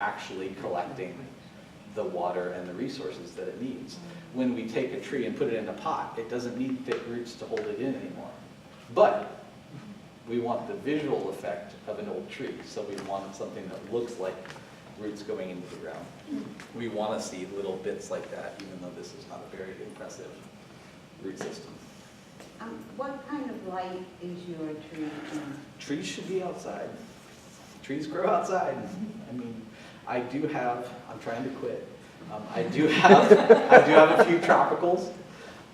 actually collecting the water and the resources that it needs. When we take a tree and put it in a pot, it doesn't need thick roots to hold it in anymore. But we want the visual effect of an old tree, so we want something that looks like roots going into the ground. We want to see little bits like that, even though this is not a very impressive root system. What kind of light is your tree in? Trees should be outside. Trees grow outside. I mean, I do have, I'm trying to quit. I do have a few tropicals,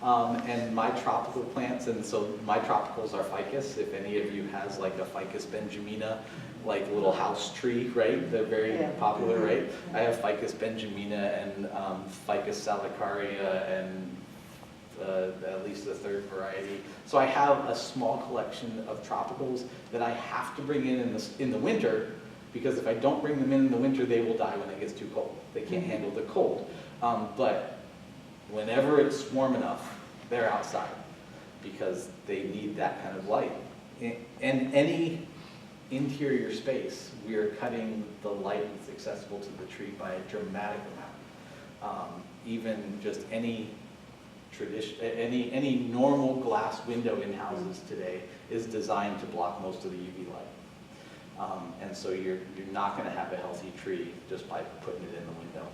and my tropical plants, and so my tropicals are ficus. If any of you has like a ficus benjamina, like little house tree, right? They're very popular, right? I have ficus benjamina and ficus salicaria and at least the third variety. So I have a small collection of tropicals that I have to bring in the winter, because if I don't bring them in the winter, they will die when it gets too cold. They can't handle the cold. But whenever it's warm enough, they're outside because they need that kind of light. And any interior space, we are cutting the light that's accessible to the tree by a dramatic amount. Even just any normal glass window in houses today is designed to block most of the UV light. And so you're not going to have a healthy tree just by putting it in the window.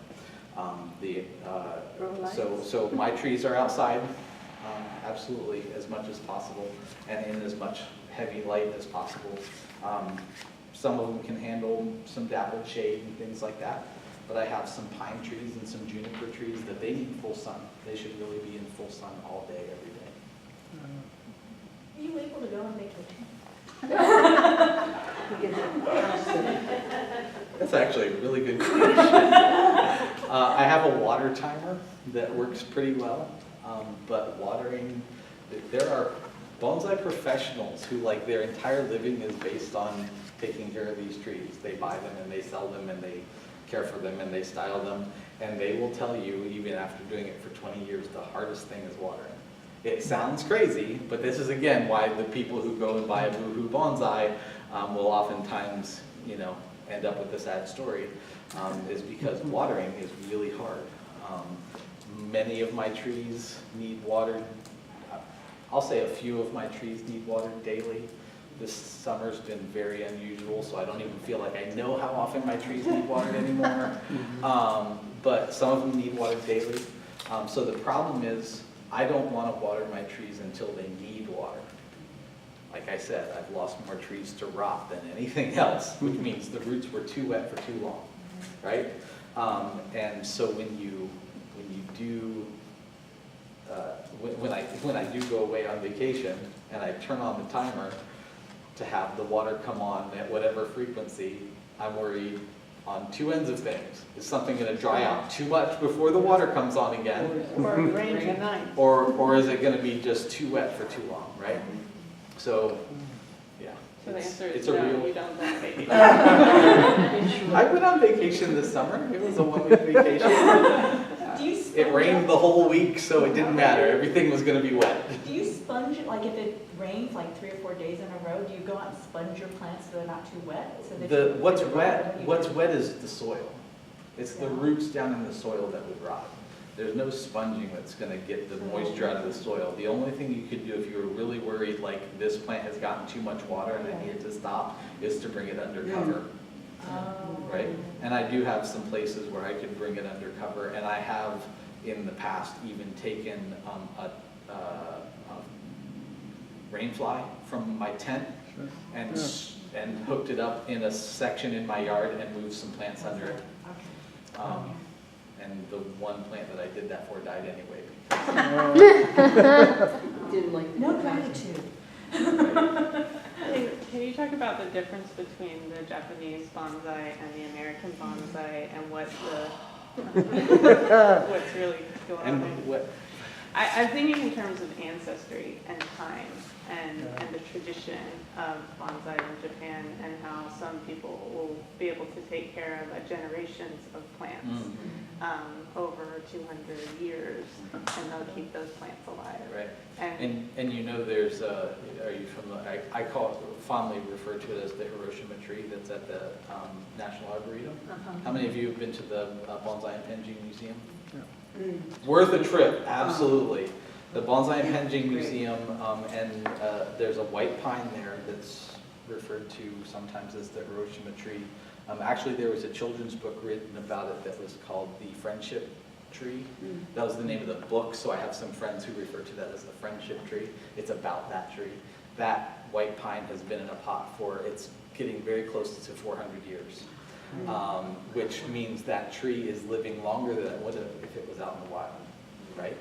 So my trees are outside, absolutely, as much as possible, and in as much heavy light as possible. Some of them can handle some dappled shade and things like that. But I have some pine trees and some juniper trees that they need full sun. They should really be in full sun all day, every day. Are you able to go on vacation? That's actually a really good question. I have a water timer that works pretty well, but watering, there are bonsai professionals who like their entire living is based on taking care of these trees. They buy them and they sell them and they care for them and they style them, and they will tell you, even after doing it for 20 years, the hardest thing is watering. It sounds crazy, but this is again why the people who go and buy a boohoo bonsai will oftentimes, end up with a sad story, is because watering is really hard. Many of my trees need watered. I'll say a few of my trees need watered daily. This summer's been very unusual, so I don't even feel like I know how often my trees need watered anymore. But some of them need watered daily. So the problem is, I don't want to water my trees until they need water. Like I said, I've lost more trees to rot than anything else, which means the roots were too wet for too long, right? And so when I do go away on vacation and I turn on the timer to have the water come on at whatever frequency, I'm worried on two ends of things. Is something going to dry out too much before the water comes on again? Or rain tonight. Or is it going to be just too wet for too long, right? So, yeah. So the answer is it's no, a real... you don't go on vacation. I went on vacation this summer. It was a one-week vacation. It rained the whole week, so it didn't matter. Everything was going to be wet. Do you sponge it, like if it rains like 3 or 4 days in a row, do you go out and sponge your plants so they're not too wet? So that What's wet is the soil. It's the roots down in the soil that would rot. There's no sponging that's going to get the moisture out of the soil. The only thing you could do if you were really worried, like this plant has gotten too much water and I need it to stop, is to bring it under cover. Right? And I do have some places where I can bring it under cover, and I have in the past even taken a rainfly from my tent and hooked it up in a section in my yard and moved some plants under it. And the one plant that I did that for died anyway. Didn't like the No gratitude. Can you talk about the difference between the Japanese bonsai and the American bonsai, and what's really going on? And I'm thinking in terms of ancestry and time and the tradition of bonsai in Japan and how some people will be able to take care of generations of plants over 200 years, and they'll keep those plants alive. Right. And you know, there's are you familiar? I call it, fondly refer to it as the Hiroshima tree that's at the National Arboretum. How many of you have been to the Bonsai and Penjing Museum? Worth a trip, absolutely. The Bonsai and Penjing Museum, and there's a white pine there that's referred to sometimes as the Hiroshima tree. Actually, there was a children's book written about it that was called The Friendship Tree. That was the name of the book, so I have some friends who refer to that as the Friendship Tree. It's about that tree. That white pine has been in a pot for, it's getting very close to 400 years. Which means that tree is living longer than it would have if it was out in the wild, right?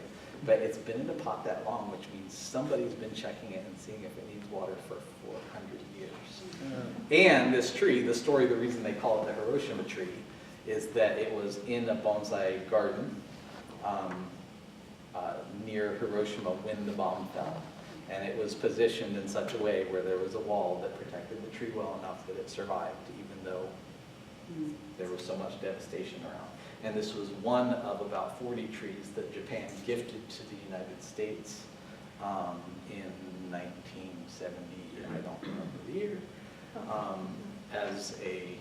But it's been in a pot that long, which means somebody's been checking it and seeing if it needs water for 400 years. And this tree, the story, the reason they call it the Hiroshima tree, is that it was in a bonsai garden near Hiroshima when the bomb fell. And it was positioned in such a way where there was a wall that protected the tree well enough that it survived, even though there was so much devastation around. And this was one of about 40 trees that Japan gifted to the United States in 1970, I don't remember the year, as a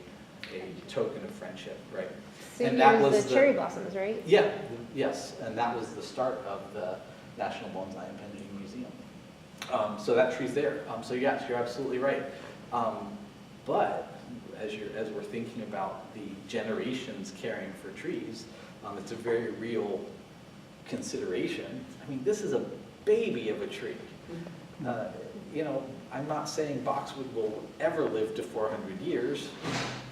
token of friendship, right? So and that was the cherry blossoms, right? Yeah, yes, and that was the start of the National Bonsai and Penjing Museum. So that tree's there. So yes, you're absolutely right. But as we're thinking about the generations caring for trees, it's a very real consideration. I mean, this is a baby of a tree. You know, I'm not saying boxwood will ever live to 400 years,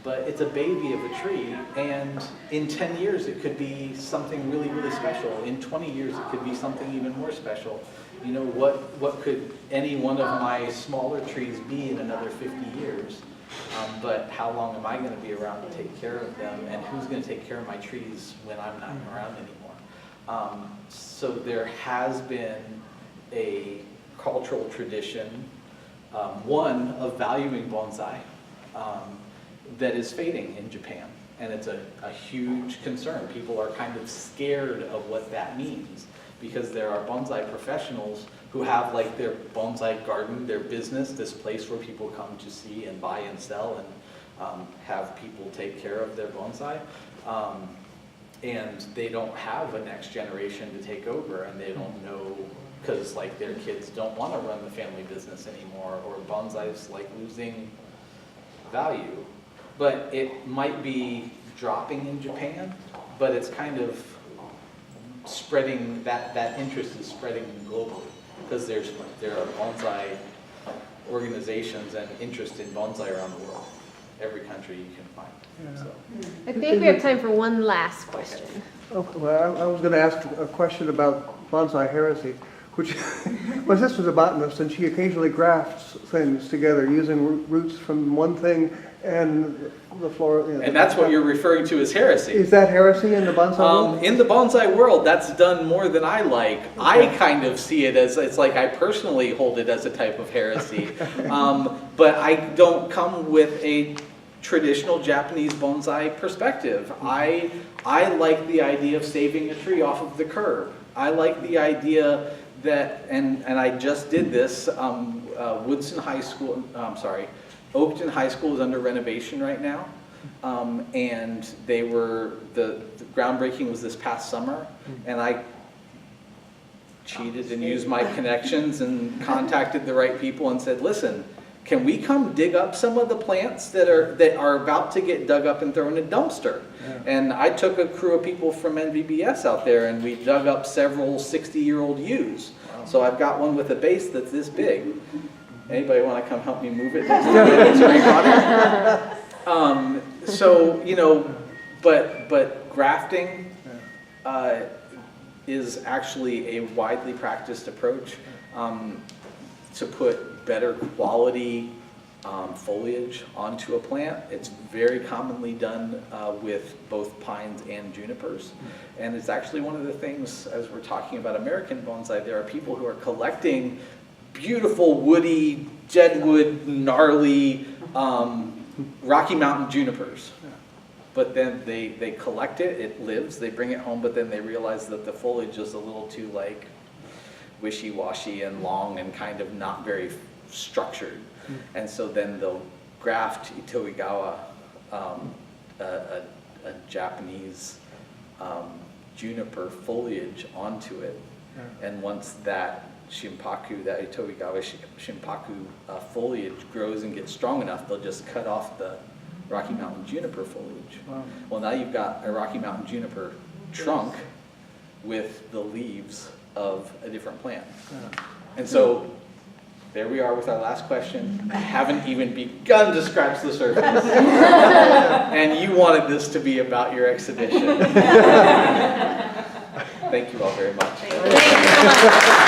but it's a baby of a tree, and in 10 years it could be something really, really special. In 20 years it could be something even more special. You know, what could any one of my smaller trees be in another 50 years? But how long am I going to be around to take care of them, and who's going to take care of my trees when I'm not around anymore? So there has been a cultural tradition, one of valuing bonsai, that is fading in Japan, and it's a huge concern. People are kind of scared of what that means, because there are bonsai professionals who have like their bonsai garden, their business, this place where people come to see and buy and sell and have people take care of their bonsai. And they don't have a next generation to take over, and they don't know, because like their kids don't want to run the family business anymore, or bonsai's like losing value. But it might be dropping in Japan, but it's kind of spreading, that interest is spreading globally, because there are bonsai organizations and interest in bonsai around the world. Every country you can find. Yeah. So. I think we have time for one last question. Okay, well, I was going to ask a question about bonsai heresy, which my sister's a botanist, and she occasionally grafts things together using roots from one thing and the flora. You know, And that's what you're referring to as heresy. Is that heresy in the bonsai world? In the bonsai world, that's done more than I like. Okay. I kind of see it as, it's like I personally hold it as a type of heresy. But I don't come with a traditional Japanese bonsai perspective. I like the idea of saving a tree off of the curb. I like the idea that, and I just did this, Woodson High School, Oakton High School is under renovation right now. And the groundbreaking was this past summer, and I cheated and used my connections and contacted the right people and said, listen, can we come dig up some of the plants that are about to get dug up and thrown in a dumpster? Yeah. And I took a crew of people from NVBS out there, and we dug up several 60-year-old yews. Wow. So I've got one with a base that's this big. Anybody want to come help me move it next time? So, you know, but grafting is actually a widely practiced approach to put better quality foliage onto a plant. It's very commonly done with both pines and junipers. And it's actually one of the things, as we're talking about American bonsai, there are people who are collecting beautiful woody, deadwood, gnarly Rocky Mountain junipers. But then they collect it, it lives, they bring it home, but then they realize that the foliage is a little too like wishy-washy and long and kind of not very structured. And so then they'll graft Itoigawa, a Japanese juniper foliage onto it. And once that shimpaku, that Itoigawa shimpaku foliage grows and gets strong enough, they'll just cut off the Rocky Mountain juniper foliage. Wow. Well, now you've got a Rocky Mountain juniper trunk with the leaves of a different plant. And so there we are with our last question. I haven't even begun to scratch the surface. And you wanted this to be about your exhibition. Thank you all very much. Thank you so much.